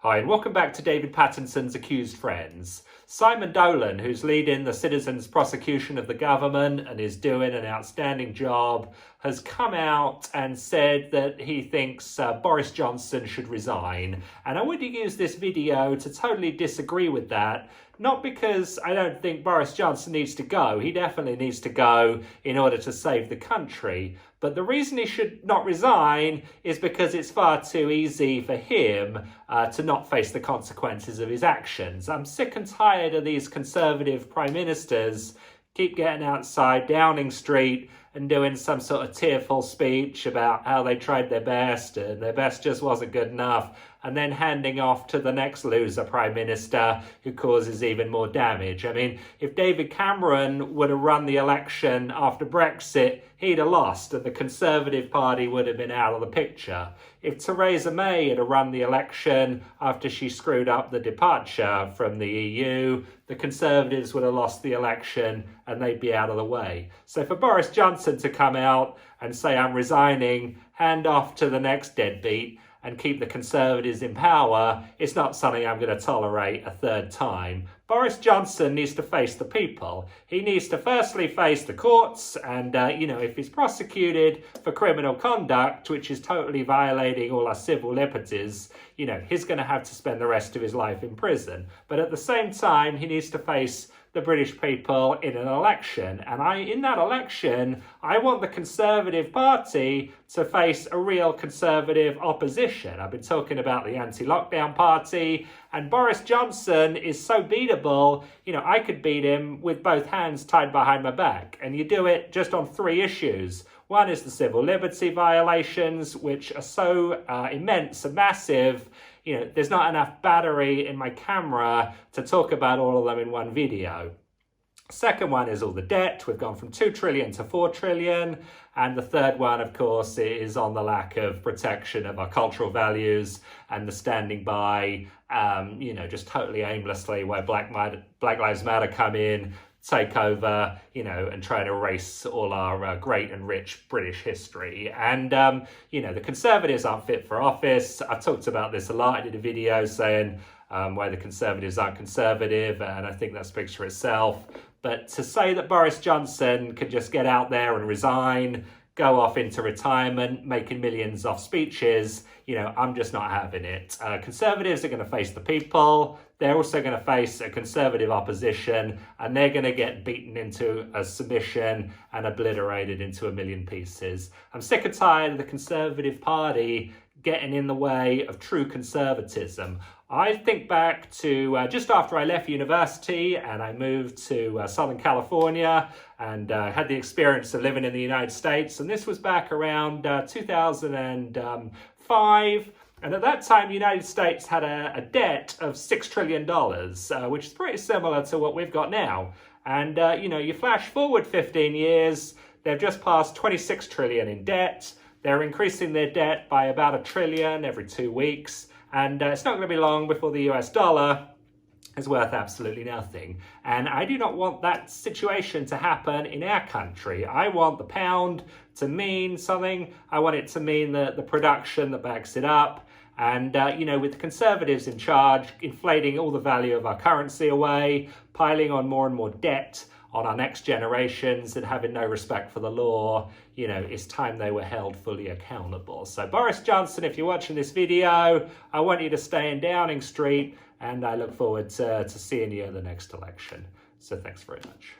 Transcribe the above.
Hi, and welcome back to David Pattinson's Accused Friends. Simon Dolan, who's leading the Citizens Prosecution of the government and is doing an outstanding job, has come out and said that he thinks Boris Johnson should resign. And I want to use this video to totally disagree with that. Not because I don't think Boris Johnson needs to go. He definitely needs to go in order to save the country. But the reason he should not resign is because it's far too easy for him to not face the consequences of his actions. I'm sick and tired of these conservative prime ministers keep getting outside Downing Street and doing some sort of tearful speech about how they tried their best and their best just wasn't good enough, and then handing off to the next loser prime minister who causes even more damage. I mean, if David Cameron would have run the election after Brexit, he'd have lost and the Conservative Party would have been out of the picture. If Theresa May had run the election after she screwed up the departure from the EU, the Conservatives would have lost the election and they'd be out of the way. So for Boris Johnson to come out and say, I'm resigning, hand off to the next deadbeat, and keep the Conservatives in power, it's not something I'm going to tolerate a third time. Boris Johnson needs to face the people. He needs to firstly face the courts and, if he's prosecuted for criminal conduct, which is totally violating all our civil liberties, he's going to have to spend the rest of his life in prison. But at the same time, he needs to face the British people in an election. And in that election, I want the Conservative Party to face a real Conservative opposition. I've been talking about the anti-lockdown party, and Boris Johnson is so beatable, I could beat him with both hands tied behind my back. And you do it just on 3 issues. One is the civil liberty violations, which are so immense and massive, there's not enough battery in my camera to talk about all of them in one video. Second one is all the debt. We've gone from 2 trillion to 4 trillion. And the third one, of course, is on the lack of protection of our cultural values and the standing by, just totally aimlessly where Black Lives Matter come in, take over, and try to erase all our great and rich British history. And, the Conservatives aren't fit for office. I've talked about this a lot. I did a video saying why the Conservatives aren't conservative, and I think that speaks for itself. But to say that Boris Johnson could just get out there and resign, go off into retirement, making millions off speeches, I'm just not having it. Conservatives are going to face the people. They're also going to face a Conservative opposition, and they're going to get beaten into a submission and obliterated into a million pieces. I'm sick and tired of the Conservative Party getting in the way of true conservatism. I think back to just after I left university and I moved to Southern California and had the experience of living in the United States. And this was back around 2005. And at that time, the United States had a debt of $6 trillion, which is pretty similar to what we've got now. And, you flash forward 15 years, they've just passed 26 trillion in debt. They're increasing their debt by about $1 trillion every 2 weeks. And it's not going to be long before the US dollar is worth absolutely nothing. And I do not want that situation to happen in our country. I want the pound to mean something. I want it to mean the production that backs it up. And, with the Conservatives in charge, inflating all the value of our currency away, piling on more and more debt on our next generations and having no respect for the law, it's time they were held fully accountable. So Boris Johnson, if you're watching this video, I want you to stay in Downing Street, and I look forward to seeing you in the next election. So thanks very much.